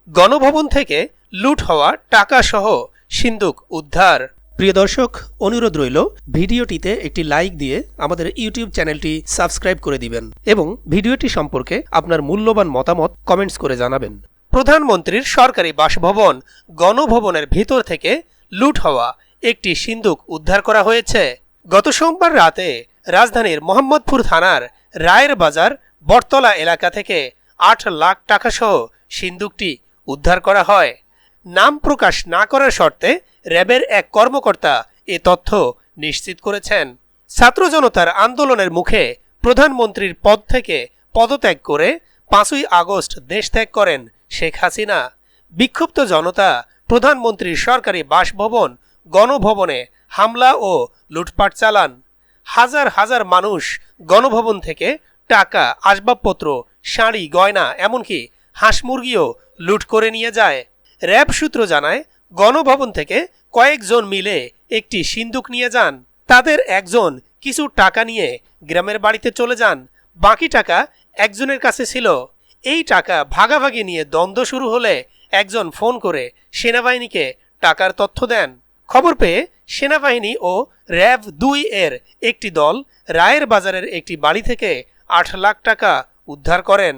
গণভবন থেকে লুট হওয়া টাকাসহ সিন্দুক উদ্ধার। প্রিয় দর্শক, অনুরোধ রইল ভিডিওটিতে একটি লাইক দিয়ে আমাদের ইউটিউব চ্যানেলটি সাবস্ক্রাইব করে দিবেন এবং ভিডিওটি সম্পর্কে আপনার মূল্যবান মতামত কমেন্টস করে জানাবেন। প্রধানমন্ত্রীর সরকারি বাসভবন গণভবনের ভিতর থেকে লুট হওয়া একটি সিন্দুক উদ্ধার করা হয়েছে। গত সোমবার রাতে রাজধানীর মোহাম্মদপুর থানার রায়ের বাজার বটতলা এলাকা থেকে ৮ লাখ টাকাসহ সিন্দুকটি উদ্ধার করা হয়। নাম প্রকাশ না করার শর্তে র্যাবের এক কর্মকর্তা এ তথ্য নিশ্চিত করেছেন। ছাত্র জনতার আন্দোলনের মুখে প্রধানমন্ত্রীর পদ থেকে পদত্যাগ করে ৫ই আগস্ট দেশ ত্যাগ করেন শেখ হাসিনা। বিক্ষুব্ধ জনতা প্রধানমন্ত্রীর সরকারি বাসভবন গণভবনে হামলা ও লুটপাট চালান। হাজার হাজার মানুষ গণভবন থেকে টাকা, আসবাবপত্র, শাড়ি, গয়না, এমনকি হাঁস মুরগিও লুট করে নিয়ে যায়। র্যাব সূত্র জানায়, গণভবন থেকে কয়েকজন মিলে একটি সিন্দুক নিয়ে যান। তাদের একজন কিছু টাকা নিয়ে গ্রামের বাড়িতে চলে যান। বাকি টাকা একজনের কাছে ছিল। এই টাকা ভাগাভাগি নিয়ে দ্বন্দ্ব শুরু হলে একজন ফোন করে সেনাবাহিনীকে টাকার তথ্য দেন। খবর পেয়ে সেনাবাহিনী ও র্যাব ২ এর একটি দল রায়ের বাজারের একটি বাড়ি থেকে ৮ লাখ টাকা উদ্ধার করেন।